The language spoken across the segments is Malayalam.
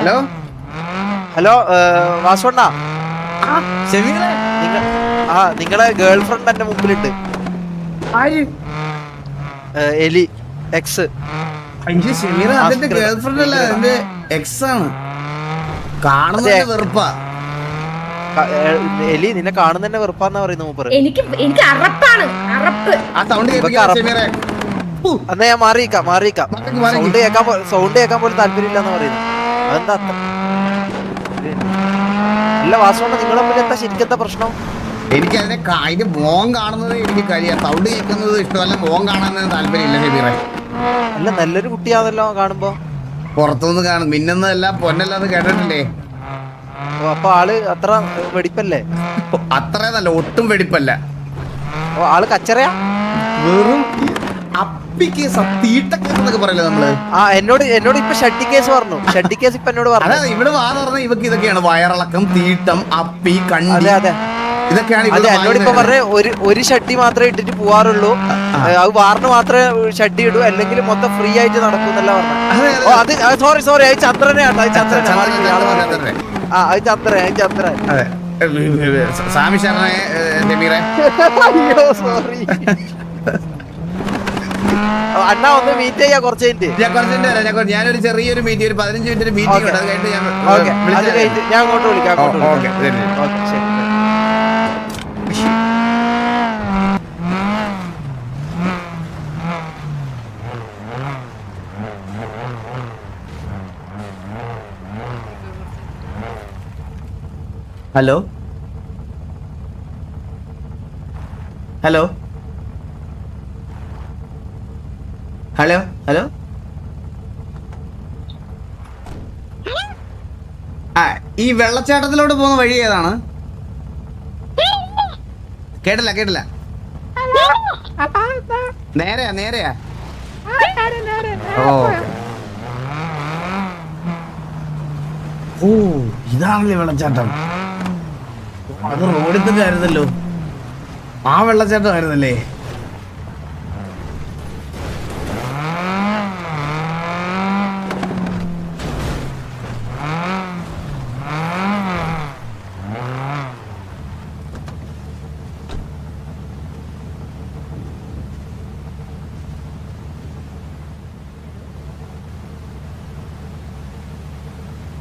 ഹലോ ഹലോ വാസുണ്ണ, നിങ്ങളെ ഗേൾ ഫ്രണ്ട് എന്റെ മുമ്പിലുണ്ട്. എലി എക്സ്. ഷെമീറ അതിന്റെ ഗേൾ ഫ്രണ്ട് അല്ല, എന്റെ എക്സ് ആണ്. കാണുന്നതിന്റെ വെറുപ്പാ. എലി നിന്നെ കാണുന്നതന്നെ വെറുപ്പാന്നാ പറയുന്ന മൂപ്പറ്. എനിക്ക് അറപ്പാണ്, അറപ്പ്. ആ സൗണ്ട് എന്നാ ഞാൻ മാറിയിക്കാം. സൗണ്ട് കേൾക്കാൻ പോലും താല്പര്യമില്ലെന്ന് പറയുന്നു. അതെന്താ അത്ര? അല്ല വാസുണ്ണ, നിങ്ങളെ മുന്നിൽ എന്താ ശരിക്കും പ്രശ്നം? എനിക്ക് അതിന്റെ മോൻ കാണുന്നത് എനിക്ക് കഴിയാം. സൗണ്ട് കേൾക്കുന്നത് ഇഷ്ടമല്ല, മോൻ കാണുന്നത് താല്പര്യമില്ല ഷെമീറ. അല്ല നല്ലൊരു കുട്ടിയാണല്ലോ കാണുമ്പോ. പുറത്തുനിന്ന് കാണും മിന്നുന്നതെല്ലാം പൊന്നല്ലാന്ന് കേട്ടിട്ടില്ലേ? അപ്പൊ ആള് അത്ര വെടിപ്പല്ലേ? അത്രേന്നല്ല, ഒട്ടും വെടിപ്പല്ല. ആള് കച്ചറയാ, വെറും അപ്പിക്ക് തീട്ടക്കേസെന്നൊക്കെ പറയല്ലേ നമ്മള്. എന്നോട് ഇപ്പൊ ഷഡ്ഡി കേസ് പറഞ്ഞു. ഷഡ്ഡി കേസ് ഇപ്പൊ എന്നോട് പറഞ്ഞു. അതെ, ഇവിടെ പറഞ്ഞ ഇവക്ക് ഇതൊക്കെയാണ് വയറിളക്കം, തീട്ടം, അപ്പി, കണ്ണി. അതെ ഇതൊക്കെയാണ്. എന്നോട് ഇപ്പൊ പറഞ്ഞ ഒരു ഷഡ്ഡി മാത്രമേ ഇട്ടിട്ട് പോവാറുള്ളൂ. അത് വാറിന് മാത്രമേ ഷഡ്ഡി ഇടൂ, അല്ലെങ്കിൽ മൊത്തം ഫ്രീ ആയിട്ട് നടക്കും എന്നല്ല പറഞ്ഞു. അത് സോറി അത് ചന്ദ്രനെയാണ്. അത് ചന്ദ്രൻ. സാമി ശരണേ ഷെമീറേ. അയ്യോ സോറി അണ്ണാ, ഒന്ന് മീറ്റ് ചെയ്യാ കുറച്ച് കഴിഞ്ഞിട്ട്. ഞാനൊരു ചെറിയൊരു മീറ്റിംഗ്, ഒരു 15 മിനിറ്റ് മീറ്റിംഗ് ഉണ്ട്. അത് കഴിഞ്ഞിട്ട് ഞാൻ അങ്ങോട്ട് വിളിക്കാം. ശരി. ഹലോ ഹലോ ഹലോ ഹലോ ഈ വെള്ളച്ചാട്ടത്തിലോട്ട് പോകുന്ന വഴി ഏതാണ്? കേട്ടില്ല. നേരെയാ. ഓ ഇതാണല്ലേ വെള്ളച്ചാട്ടം. അത് റോഡിൽ തന്നെ ആയിരുന്നല്ലോ. ആ വെള്ളച്ചാട്ടം ആയിരുന്നല്ലേ.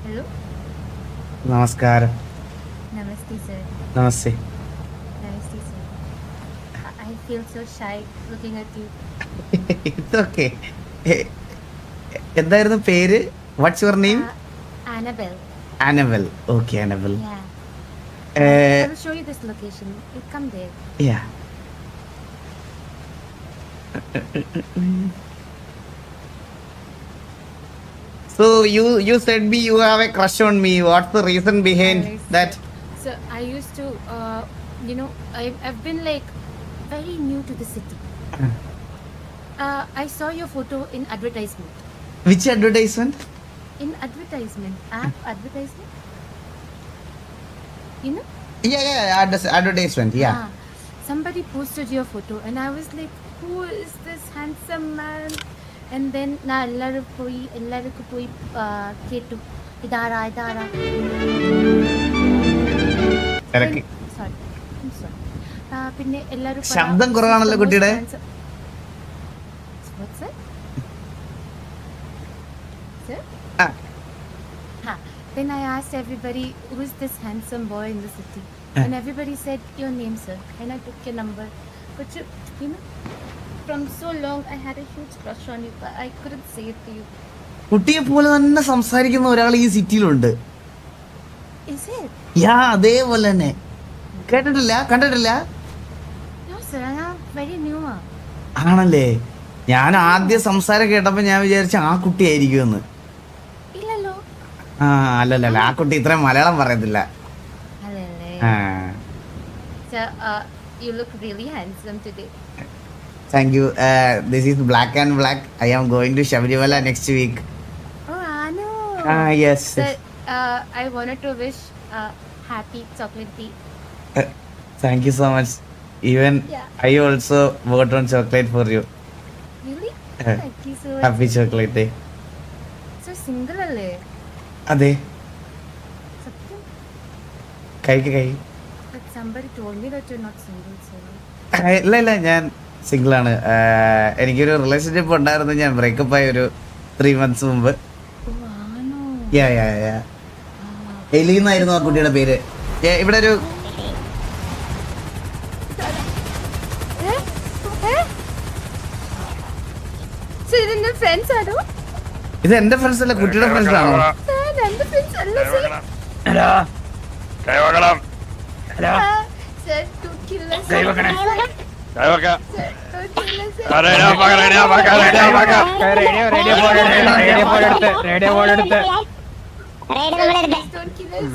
Hello. നമസ്കാരം. Namaste, sir. Namaste. Namaste, sir. I feel so shy looking at you. ഇതൊക്കെ എന്തായിരുന്നു പേര്? What's your name? Annabelle. Annabelle. Okay, Annabelle. Yeah. I will show you this location. You come there. Yeah. So you said me you have a crush on me. What's the reason behind that? So I used to, I've been like very new to the city. I saw your photo in advertisement. Which advertisement? In advertisement, advertisement. You know? Yeah, advertisement. Yeah. Somebody posted your photo, and I was like, "Who is this handsome man?" And then na ellarku poi kettu idara. Sorry. I'm sorry. Pinne ellaru ശബ്ദം കുറവാണല്ലോ കുട്ടിയുടെ. What's that? Sir? Then I asked everybody, who is this handsome boy in the city? And everybody said your name, sir. And I took your number. But you know, from so long I had a huge crush on you, but I couldn't say it to you. കുട്ടിയെ പോലെ തന്നെ സംസാരിക്കുന്ന ഒരാൾ ഈ സിറ്റിയിലുണ്ട്. Is it? യാ, അതേപോലെ തന്നെ. കണ്ടിട്ടില്ല? No, sir. I'm very new. ആണല്ലേ? ഞാൻ ആദ്യ സംസാരം കേട്ടപ്പോ ഞാൻ വിചാരിച്ച ആ കുട്ടിയായിരിക്കുമെന്ന്. ഇല്ലല്ലോ. അല്ലല്ല, ആ കുട്ടി ഇത്രയും മലയാളം പറയത്തില്ല. So, you look really handsome today. Thank you. This is Black and Black. I am going to Shabarimala next week. Oh, Anu. Yes. So, I wanted to wish happy chocolate tea. Thank you so much. Even I also bought one chocolate for you. Really? Thank you so much. Happy chocolate day. So single alle? അതെ Satyam? കഴി But somebody told me that you're not single, so. ഇല്ല ഞാൻ സിംഗിൾ ആണ്. എനിക്കൊരു റിലേഷൻഷിപ്പ് ഉണ്ടായിരുന്നു. ഞാൻ ബ്രേക്കപ്പ് ആയി ഒരു 3 months മുമ്പ്. Oh, no. യാ എലി എന്നായിരുന്നു ആ കുട്ടിയുടെ പേര്. ഇവിടെ ഒരു So you're in the friends, Ado? ഇത് എന്റെ ഫ്രണ്ട്സ് അല്ല, കുട്ടിയുടെ ഫ്രണ്ട്സ് ആണോ? Sir, I'm the friends, Allah, sir. Hello കൈവക്കണം Sir, don't kill us. കൈവക്കണം കൈവക്ക Sir, don't kill us, sir. Radio phone എടുത്ത് Please don't kill us.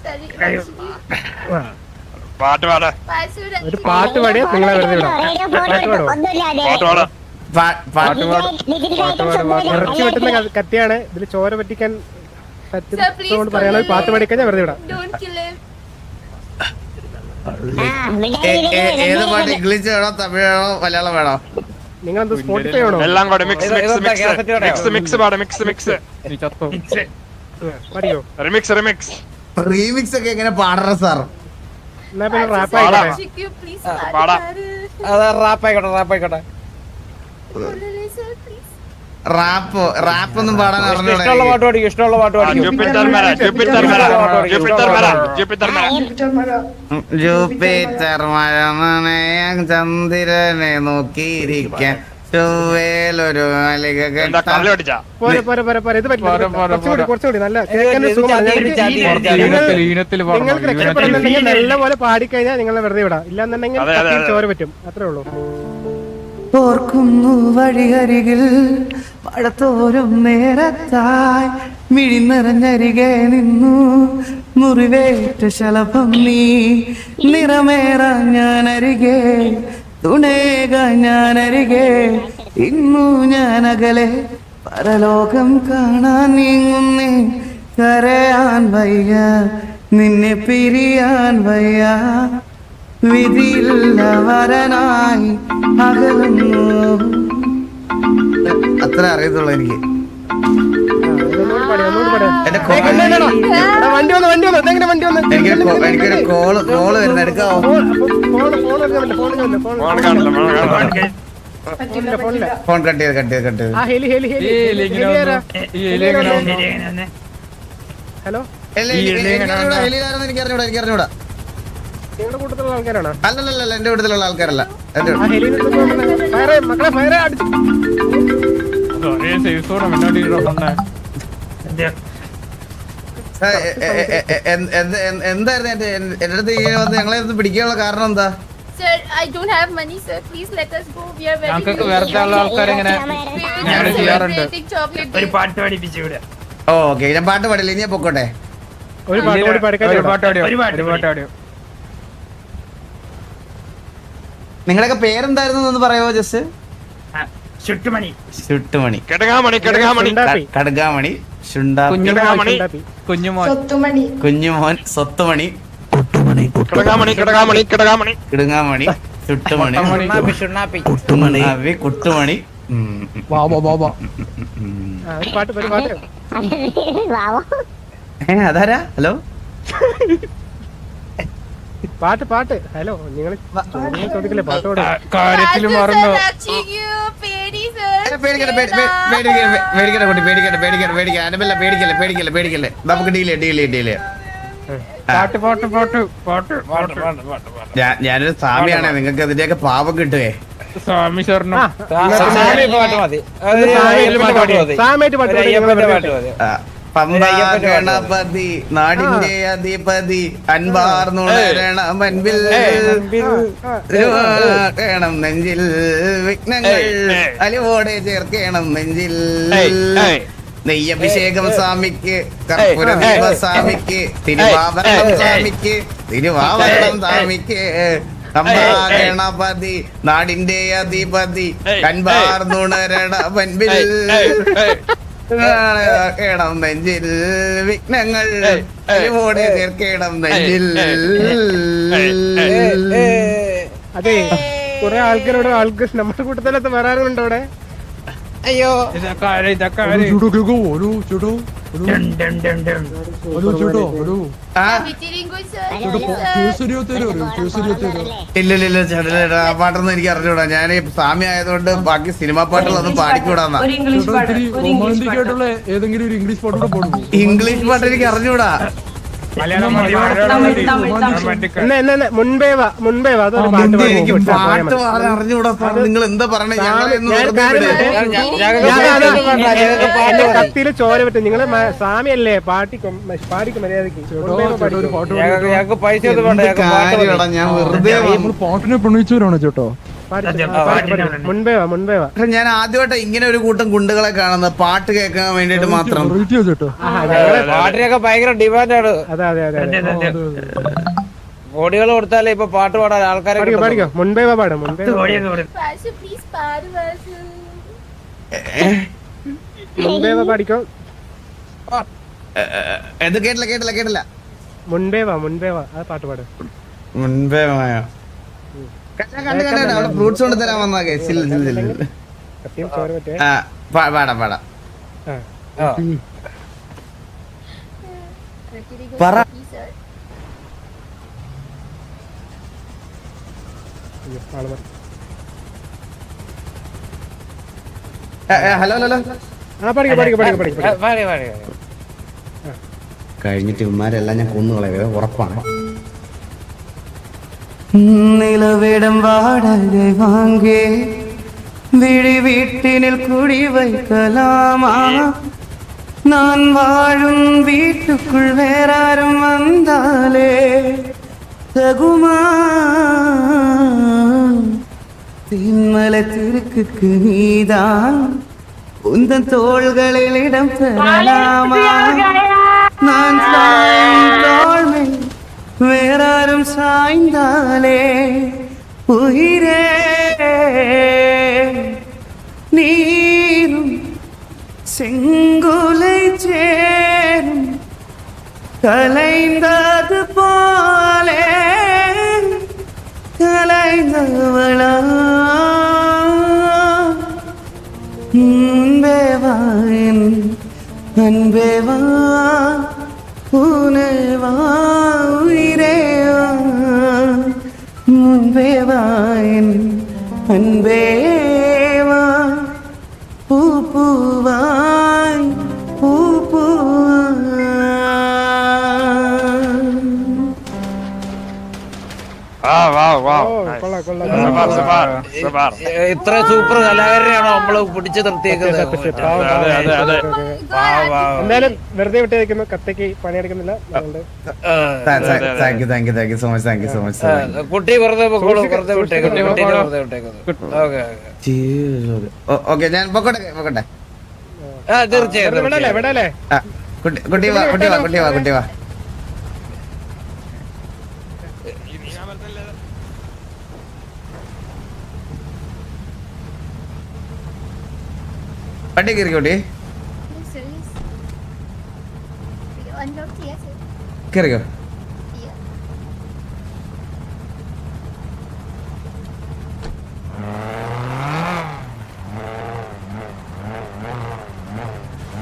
Sorry, actually. പാട്ട് പാടാ Pastor, ഒരു പാട്ട് പാടിയാ നിങ്ങളെ വെറുതെ വിടാം. പാട്ട് പാടാ ഇറച്ചി വെട്ടുന്ന കത്തിയാണ്. ഇതിൽ ചോര പറ്റിക്കാൻ പറ്റുന്നതുകൊണ്ട് പറയാനുള്ള പാട്ട് പാടിക്കഴിഞ്ഞാൽ വെറുതെ വിടാം. don't kill him. ഏത് പാട്ട്? ഇംഗ്ലീഷ് വേണോ, തമിഴ് വേണോ, മലയാളം വേണോ? നിങ്ങൾ എന്ത് സ്പോട്ടിഫൈ ആണോ? എല്ലാം കൂടെ മിക്സ് പാടാ മിക്സ് പറയോ? റിമിക്സ് റീമിക്സ് ഒക്കെ എങ്ങനെ പാടണം സാർ? എന്നാ പിന്നെ റാപ്പ് പാടാം. ആയിക്കോട്ടെ. Chicky, please പാടാ. റാപ്പായിക്കോട്ടെ. Sir, please. റാപ്പ് ഒന്നും പാടാൻ അറിഞ്ഞൂടാ ഇഷ്ടമുള്ള പാട്ട് പാടിക്കും. ജൂപ്പിറ്റർ മര ജൂപ്പിറ്റർ മഴ നനയാൻ ചന്ദ്രനെ നോക്കിയിരിക്കാൻ ചൊവ്വേലൊരു മാലിക എന്താ കള്ളി അടിച്ചാ പോരെ. ഇത് പറ്റില്ല. കുറച്ചുകൂടി നല്ല കേൾക്കാൻ ഒരു സുഖമാണ്. നിങ്ങൾക്ക് രക്ഷപ്പെടുന്നുണ്ടെങ്കിൽ നല്ലപോലെ പാടിക്കഴിഞ്ഞാൽ നിങ്ങളെ വെറുതെ വിടാം. ഇല്ലാന്നുണ്ടെങ്കിൽ അതെ. കത്തിയിൽ ചോര പറ്റും. അത്രേ ഉള്ളൂ. ഓർക്കുന്നു വഴിയരികിൽ പഴത്തോരും നേരത്തായി മിഴി നിറഞ്ഞരികെ നിന്നു മുറിവേറ്റ ശലഭം നീ നിറമേറാൻ ഞാനരികെ തുണേകാൻ ഞാനരികെ ഇന്നു ഞാനകലെ പരലോകം കാണാൻ നീങ്ങുന്നേ കരയാൻ വയ്യ നിന്നെ പിരിയാൻ വയ്യ വിധിയില്ല വരനായി അകലുന്നു. അത്ര അറിയത്തുള്ളൂ എനിക്ക്. ഒന്നുകൂടി പാടി. എന്റെ വണ്ടി വന്നു. എനിക്കൊരു കോള് വരുന്ന എടുക്കാവോ? ഫോൺ കട്ട് ചെയ്ത് ഹലോ, എനിക്കറിഞ്ഞൂടാ. നിങ്ങളുടെ കൂട്ടത്തിലുള്ള ആൾക്കാരാണോ? അല്ലല്ല എന്റെ വീട്ടിലുള്ള ആൾക്കാരല്ല. എന്റെ ആ ഹെലിയിൽ മക്കളെ ഫയർ അടിച്ചു. എന്തായിരുന്നു എന്റെ അടുത്ത് ഇങ്ങനെ വന്ന് ഞങ്ങളെ ഒന്ന് പിടിക്കാനുള്ള കാരണം എന്താ? Sir, I don't have money, sir. Please let us go. We are very ഞങ്ങൾക്ക് വെറുതെ ഉള്ള ആൾക്കാരെങ്ങനെ ഞങ്ങൾ ചെയ്യാറുണ്ട്. ഒരു പാട്ട് ഓക്കെ, ഞാൻ പാട്ട് പാടില്ല, ഇനി ഞാൻ പൊക്കോട്ടെ. ഒരു പാട്ട് കൂടി പാടിക്കാൻ നിങ്ങളുടെയൊക്കെ പേരെന്തായിരുന്നു എന്ന് പറയാമോ? ജസ്റ്റ് ചുട്ടുമണി കെടങ്ങാമണി കടുകാമണി കുഞ്ഞുമോൻ കുഞ്ഞുമോൻ സ്വത്തുമണി കിടങ്ങാമണി കിടുങ്ങാമണി ചുട്ടുമണി കുട്ടുമണി. അതാരാ? ഹലോ, പാട്ട്. ഹലോ, നിങ്ങൾ ചോദിക്കില്ലേ പാട്ടോട്? കാര്യത്തിൽ മറന്നു. പേടിക്കല്ലേ. നമുക്ക് ഡീല്. ഞാനൊരു സ്വാമിയാണേ, നിങ്ങൾക്ക് അതിന്റെയൊക്കെ പാപം കിട്ടുവേ. സ്വാമി സ്വർണ്ണം ഗണപതി നാടിന്റെ അധിപതി അൻപാർന്നുണരണമൻപിൽ കേണം നെഞ്ചിൽ വിഘ്നങ്ങൾ അലിവോടെ ചേർക്കണം നെഞ്ചിൽ. നെയ്യഭിഷേകം സ്വാമിക്ക്, കർപ്പൂര ദീപ സ്വാമിക്ക്, തിരുവാഭരണം സ്വാമിക്ക്, ഗണപതി നാടിന്റെ അധിപതി അൻപാർന്നുണരണമൻപിൽ കേണം നെഞ്ചിൽ വിഘ്നങ്ങൾ അലിവോടെ ചേർക്കണം നെഞ്ചിൽ. അതെ, കുറെ ആൾക്കാർ നമ്മുടെ കൂട്ടത്തിലത്ത് വരാറുണ്ടോ അവിടെ? അയ്യോ, ആ Vitiringo, sir. ഇല്ല ചേട്ടാ ആ പാട്ടൊന്നും എനിക്ക് അറിഞ്ഞൂടാ. ഞാൻ സ്വാമി ആയതുകൊണ്ട് ബാക്കി സിനിമാ പാട്ടുകളൊന്നും പാടിക്കൂടാന്നാ. ഏതെങ്കിലും ഒരു ഇംഗ്ലീഷ് പാട്ട് കൂടെ പാടുമോ? ഇംഗ്ലീഷ് പാട്ട് എനിക്ക് അറിഞ്ഞൂടാ. മുൻപേ വാ അതൊരു പാട്ട് പാടി എനിക്ക് വിട്ടാ പോയാ പാട്ട് മതി. പാടാൻ അറിഞ്ഞൂടാ സാർ. നിങ്ങൾ എന്താ പറയണേ? എന്റെ കത്തിയില് ചോര പറ്റും. നിങ്ങള് സ്വാമിയല്ലേ പാടിക്കും മര്യാദക്ക്. ഞാൻ വെറുതെ പാട്ടിനെ പ്രണയിച്ചവരാണോ ചേട്ടോ? മുൻപേ വാ ഞാൻ ആദ്യമായിട്ട് ഇങ്ങനെ ഒരു കൂട്ടം ഗുണ്ടുകളെ കാണുന്നത് പാട്ട് കേൾക്കാൻ വേണ്ടിട്ട് മാത്രം. ചേട്ടോ പാട്ടിനൊക്കെ ഭയങ്കര ഡിമാൻഡാണ്. അതെ കോടികൾ കൊടുത്താലേ ഇപ്പൊ പാട്ട് പാടാൻ ആൾക്കാരെ പാടിക്കോ മുൻപേ വാ പാടും മുൻപേ Vasu, please, paru, Vasu. വാ പാടിക്കോ. ഇത് കേട്ടില്ല. മുൻപേ വാ അത് പാട്ട് പാട്. മുൻപേ കണ്ടു അവിടെ ഫ്രൂട്ട്സ് കൊണ്ട് തരാൻ വന്നാ കത്തിയിൽ ചോര പറ്റേ. പാടാം Vitiringo, Para. please, sir. Hello കഴിഞ്ഞിട്ട് ഇവന്മാരെല്ലാം ഞാൻ കൊന്നുകളയോ ഉറപ്പാണ്. നിലവിടം വാടക വാങ്ങി വിഴി വീട്ടിനിൽ കുടി வைக்கலாமா? நான் வாழும் வீட்டுக்குள் வேறாரும் வந்தாலே தகுமா? திம்மலத்திற்கு நீதான் உந்தன் தோள்களில் இடம் பெறலாமா? நான் சாயும் தோள்மை வேறாரும் சாய்ந்தாலே உயிரே நீரும் செங்குலை சேரும் கலைந்தது போலே கலைந்தவளா அன்பேவாயின் அன்பேவா பூனேவா உயிரேவா முன்பேவாயின் அன்பேவா பூவாய் ഇത്ര സൂപ്പർ കലാകാരനെയാണോ നമ്മള് പിടിച്ചു നിർത്തിയേക്കുന്നത്? എന്തായാലും വെറുതെ വിട്ടേക്കുന്നു. കത്തയ്ക്ക് പണിയെടുക്കുന്നില്ല. Thank you so much. കുട്ടി വെറുതെ വിട്ടേക്കുന്നു. ഓക്കെ ഞാൻ പൊക്കോട്ടെ. തീർച്ചയായും വിടല്ലേ കുട്ടി വാ. വണ്ടി കയറിക്കോട്ടെ. Yes, sir, yes. Unlocked, yes, sir. കയറിക്കോ. Yeah.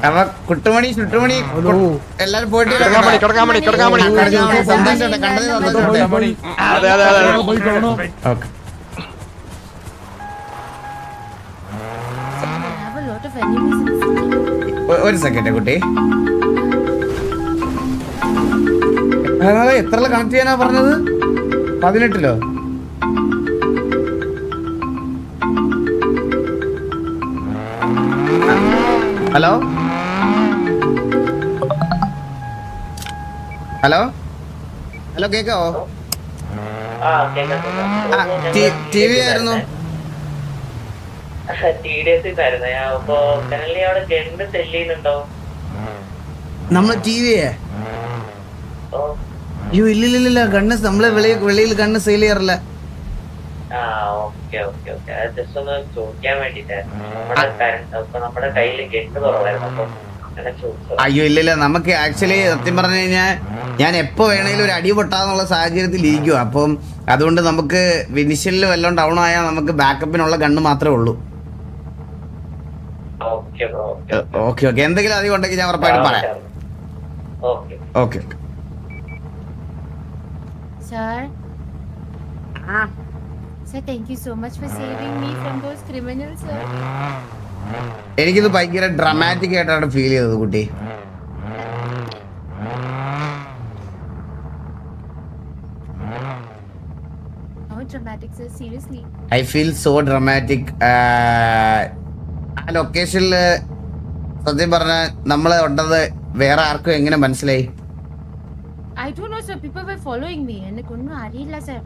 അപ്പൊ കുട്ടുമണി ചുട്ടുമണി എല്ലാരും പോയിട്ട് കിടക്കാൻ മണി സന്തോഷമുണ്ട്. കണ്ടത് സന്തോഷമുണ്ട്. പോയി കാണാം. Okay I have a lot of enemies in the city. ഒരു സെക്കൻഡ് കുട്ടി. എത്ര കണക്ട് ചെയ്യാനാ പറഞ്ഞത്? 18 ഹലോ കേക്കാവോ? ടി വി ആയിരുന്നു. നമ്മള് ടി വിയെ അയ്യോ ഇല്ലില്ല ഗണ്ണ് നമ്മളെ വെളിയിൽ ഗണ്ണ് സെയിൽ ചെയ്യാറില്ല. അയ്യോ ഇല്ലില്ല നമുക്ക് ആക്ച്വലി സത്യം പറഞ്ഞു കഴിഞ്ഞാൽ ഞാൻ എപ്പോ വേണേലും ഒരു അടി പൊട്ടാന്നുള്ള സാഹചര്യത്തിൽ ഇരിക്കും. അപ്പം അതുകൊണ്ട് നമുക്ക് ഇനിഷ്യലിൽ വല്ലതും ഡൗൺ ആയാൽ നമുക്ക് ബാക്കപ്പിനുള്ള ഗണ്ണ് മാത്രമേ ഉള്ളൂ. ഓക്കെ ഓക്കെ എന്തെങ്കിലും അധികം ഉണ്ടെങ്കിൽ ഞാൻ ഉറപ്പായിട്ടും പറയാം. Okay Sir? Sir, thank you so much for saving me from those criminals, sir. എനിക്കിത് ഭയങ്കര ഡ്രമാറ്റിക് ആയിട്ടാണ് ഫീൽ ചെയ്തത് കുട്ടി. How dramatic, sir? Seriously. I feel so dramatic. ആ ലൊക്കേഷനിൽ സത്യം പറഞ്ഞ നമ്മളെ ഉണ്ടത് വേറെ ആർക്കും എങ്ങനെ മനസ്സിലായി? I don't know, sir. People were following me. And I couldn't അറിയില്ല, sir.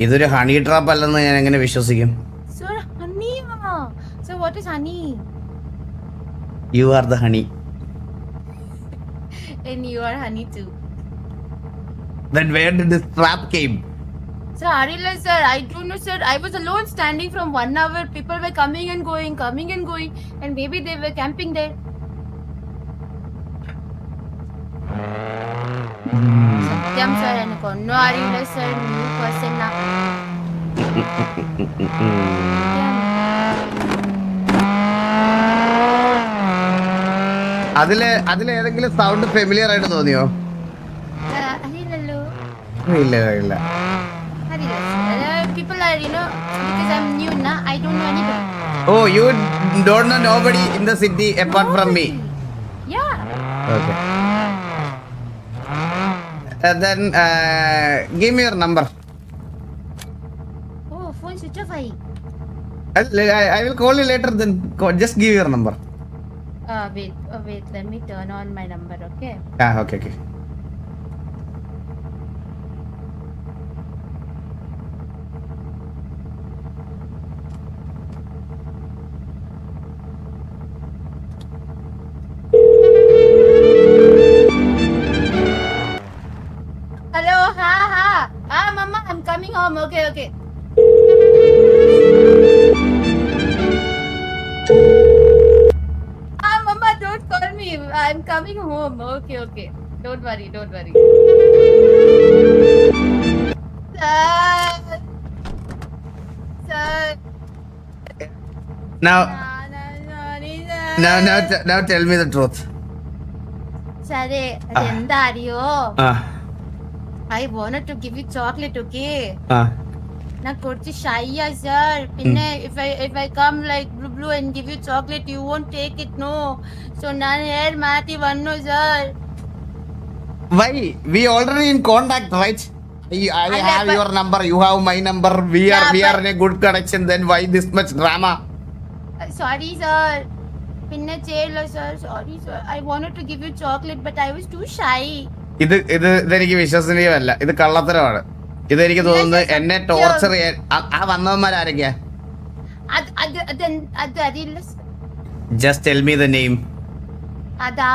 ഇതൊരു ഹണി ട്രാപ്പ് അല്ലെന്ന് ഞാൻ എങ്ങനെ വിശ്വസിക്കും? Sir, honey. Sir, what is honey? You are the honey. And you are honey too. Then where did this trap came? Sir, Arila, sir, I don't know, sir. I was alone standing from 1 hour. People were coming and going, and maybe they were camping there. Satyam, sir, and no Arila, sir, new person na. അതില് ഏതെങ്കിലും സൗണ്ട് ഫെമിലിയർ ആയിട്ട് തോന്നിയോ? Arilalo. ഇല്ല ഇല്ല. Arila, sir. People are, because I'm new na, I don't know anybody. Oh, you don't know nobody in the city apart from me. Yeah. Okay. Then give me your number. Oh, phone switch off. I will call you later. Then just give your number. Wait. Let me turn on my number, okay? Okay. Hello, Mama, I'm coming home. Okay. Mama, don't call me. I'm coming home. Okay. Don't worry. Sir. Now No. tell me the truth. Sorry, എന്താ അറിയോ? I wanted to give you chocolate, okay? நான் കുറച്ച് shy ah, sir. പിന്നെ if I come like blue and give you chocolate, you won't take it, no. So நான் hair മാറ്റി വന്നു, sir. Why? We already in contact, right? I have your number. You have my number. We are in a good connection. Then why this much drama? Sorry, sir. പിന്നെ ചെയ്യില്ല, sir. Sorry, sir. I wanted to give you chocolate, but I was too shy. ഇതെനിക്ക് വിശ്വസനീയമല്ല. ഇത് കള്ളത്തരമാണ്. ഇതെനിക്ക് തോന്നുന്നത് എന്നെ ടോർച്ചർ ചെയ്യാൻ ആ വന്നവന്മാരാരൊക്കെയാ? അത് അറിയില്ല, sir. Just tell me the name. അതാ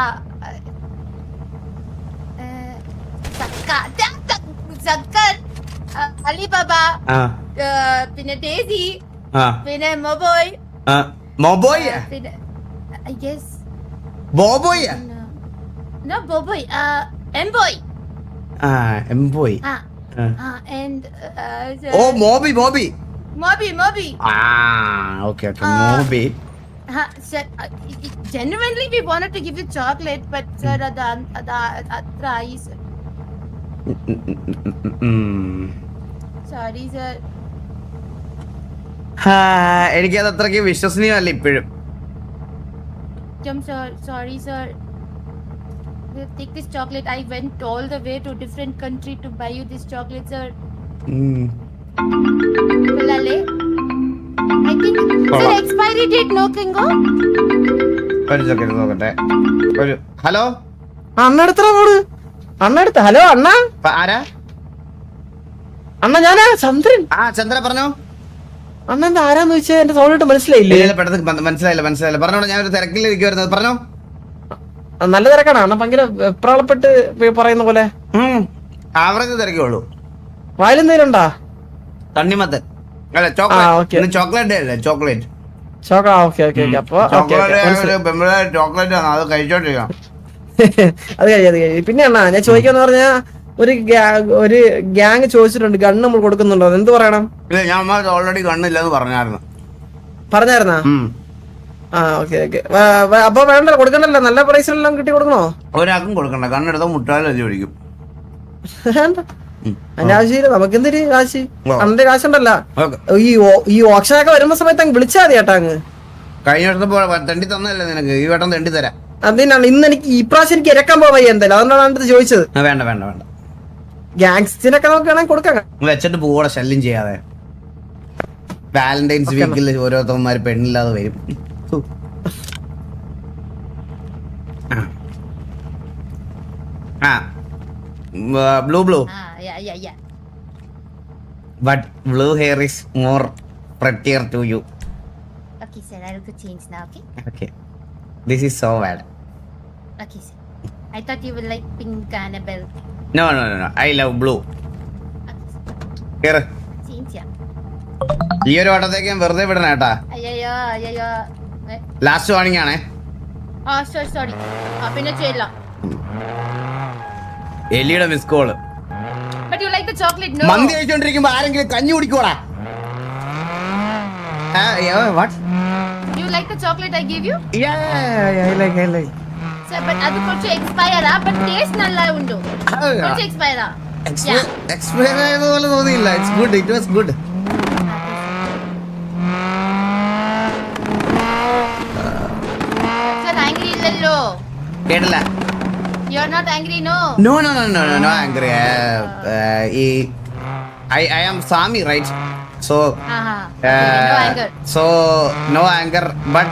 സക്കർ, അലിബാബ, പിന്നെ ഡേസി, പിന്നെ മൊബോയ്. മൊബോയ്? പിന്നെ I guess ബോബോയ്? no Boboy, Mboy. എംബോയ്. And Moby. Moby. Okay. Moby. Sir, genuinely we wanted to give you chocolate, but sir, atra is. Sorry, sir. എനിക്കത് അത്രയ്ക്ക് വിശ്വസനീയമല്ല ഇപ്പോഴും. Sir, sorry, sir. Take this chocolate. I went all the way to different country to buy you this chocolate, sir. Kulale. I think sir, expiry date no kingo. ഒരു സെക്കൻഡ് നോക്കട്ടെ. ഹലോ, അണ്ണടുത്ത ഹലോ അണ്ണ. ആരാ? അണ്ണ ഞാനാ ചന്ദ്രൻ. ചന്ദ്ര പറഞ്ഞോ. അണ്ണ എന്താ ആരാന്ന് വെച്ചാ എന്റെ സൗണ്ട് മനസ്സിലായില്ലേ? പെട്ടെന്ന് മനസ്സിലായില്ല. പറഞ്ഞോളൂ, ഞാൻ ഒരു തിരക്കിലിരിക്കുവായിരുന്നു. പറഞ്ഞോ. നല്ല തിരക്കാണ് അണ്ണ, ഭയങ്കര വെപ്രാളപ്പെട്ട് പറയുന്ന പോലെ. ആവറേജ് തിരക്കുള്ളൂ. വായിലെന്തേലും ഉണ്ടാ? തണ്ണിമത്തൻ അല്ല, ചോക്ലേറ്റ്. ചോക്ലേറ്റ് അല്ലേ? ചോക്ലേറ്റ്. ചോക്ലേറ്റ് ആണ്, അത് കഴിച്ചോണ്ടിരിക്കണം. അത് കഴിയും. പിന്നെ അണ്ണാ ഞാൻ ചോദിക്കാന്ന് പറഞ്ഞാ ഒരു ഗ്യാങ് ചോദിച്ചിട്ടുണ്ട് ഗണ്ണ് നമ്മൾ കൊടുക്കുന്നുണ്ടോ, എന്ത് പറയണം? ഇല്ല, ഞാൻ ഓൾറെഡി ഗണ്ണില്ലെന്ന് പറഞ്ഞായിരുന്നാ? ആ ഓക്കെ ഓക്കെ അപ്പൊ വേണ്ട കൊടുക്കണ്ടല്ലോ, നല്ല പ്രൈസിലെല്ലാം കിട്ടി കൊടുക്കണോ? ഒരാൾക്കും കൊടുക്കണ്ട, കണ്ണെടുത്ത മുട്ടാലും അല്ലേ ഒഴിക്കും. വേണ്ട അതിന്റെ ആവശ്യമില്ല, നമുക്കെന്തൊരു കാശ്, അന്റെ കാശുണ്ടല്ലോ. ഈ ഓപ്ഷനൊക്കെ വരുമ്പോ സമയത്ത് അങ്ങ് വിളിച്ചാൽ മതി ചേട്ടാ. അങ്ങ് കഴിഞ്ഞ വർഷം തെണ്ടി തന്നല്ലേ നിനക്ക്, ഈ വട്ടം തെണ്ടി തരാം. അതിനാണ് ഇന്ന് എനിക്ക് ഈ പ്രാവശ്യം എനിക്ക് ഇരക്കാൻ പോവാ എന്തായാലും, അതുകൊണ്ടാണ് ഇത് ചോദിച്ചത്. വേണ്ട വേണ്ട വേണ്ട, ഗാങ്സിനൊക്കെ നമുക്ക് വേണമെങ്കിൽ കൊടുക്കാം. വെച്ചിട്ട് പോകൂടെ, ശല്യം ചെയ്യാതെ. വാലന്റൈൻസ് വീക്കിൽ ഓരോരുത്തന്മാര് പെണ്ണില്ലാതെ വരും. Blue. Yeah. But blue hair is more prettier to you. Okay, sir. I'll go change now. Okay. Okay. This is so bad. Okay, sir. I thought you would like pink Annabelle. No. I love blue. Okay, sir. Here. Change yeah. ഈ ഒരു വട്ടത്തേക്ക് ഞാൻ വെറുതെ വിടണ കേട്ടാ. അയ്യോ. ലാസ്റ്റ് വാണിംഗ് ആണേ. സോറി. പിന്നെ ചെയ്യില്ല. എലിയുടെ miss call. But you like the chocolate, no? മന്തി കഴിച്ചോണ്ടിരിക്കുമ്പോ ആരെങ്കിലും കഞ്ഞി കുടിക്കോടാ. What? You like the chocolate I gave you? Yeah, I like. Sir, but adu konchu expire but taste nalla undu. Konchu expire. Expire ആയതുപോലെ തോന്നിയില്ല. It's good. It was good. Sir, angry illalo. കേട്ടില്ല. You're not angry, no? No, angry. I am Sami, right? So No anger. So no anger, but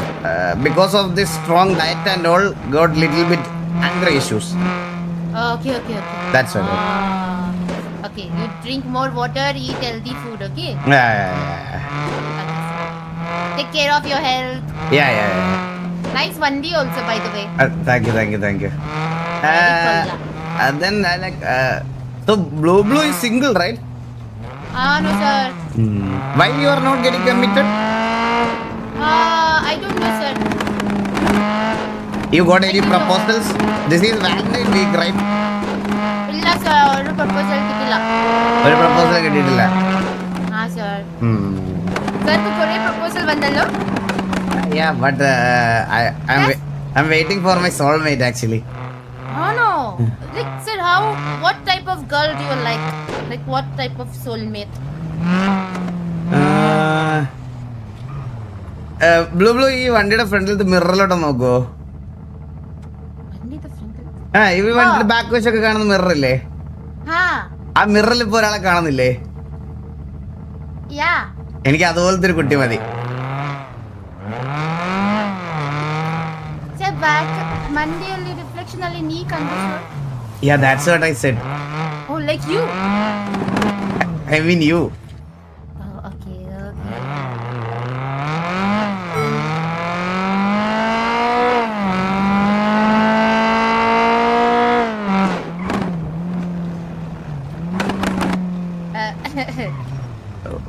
because of this strong diet and all, got little bit anger issues. Okay. That's all. Okay, you drink more water, eat healthy food, okay? Yeah. Take care of your health. Yeah. Nice Vandi also, by the way. Thank you. And then I like. So blue is single, right? No, sir. Why you are not getting committed? I don't know, sir. You got any proposals? This is Valentine week, right? Illa, sir. Oru proposal kittilla. ഒരു പ്രപ്പോസൽ കിട്ടിയിട്ടില്ല. Sir. Sir, tu kore proposal vandallo? Yeah, but I'm waiting for my soulmate actually. No. Like, sir, what type of girl do you like? Like, what type of soulmate? Blue ഈ വണ്ടിയുടെ ഫ്രണ്ടിലത്തെ മിററിലോട്ട് നോക്കോ. Vandi the front. ഈ വണ്ടിയുടെ ബാക്ക് വശമൊക്കെ കാണുന്ന മിറർ ഇല്ലേ, ആ മിററിൽ ഇപ്പൊ ഒരാളെ കാണുന്നില്ലേ? Yeah. എനിക്ക് അതുപോലത്തെ ഒരു കുട്ടി മതി. Sir, back Monday only reflection only knee condition. Yeah, that's what I said. Oh, like you? I mean you. Oh, okay.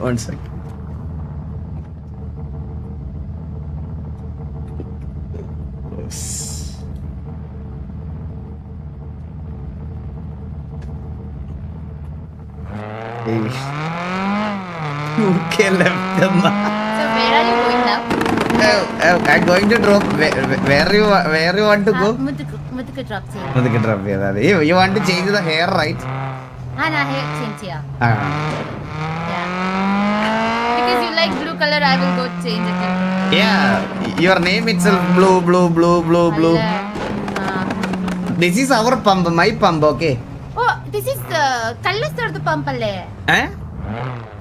One sec. Okay, left. So, where are you going now? I'm going to drop. Where you want to go? Mudukku drop ചെയ്യാം. Mudukku drop ചെയ്താൽ. You want to change the hair, right? Na hair change ചെയ്യാം. Yeah. Because you like blue color, I will go change it. Yeah, your name itself blue. This is our pump, my pump, okay? Oh, this is Kalla sirdu pump alle. Eh?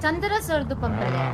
Chandra sirdu pump alle.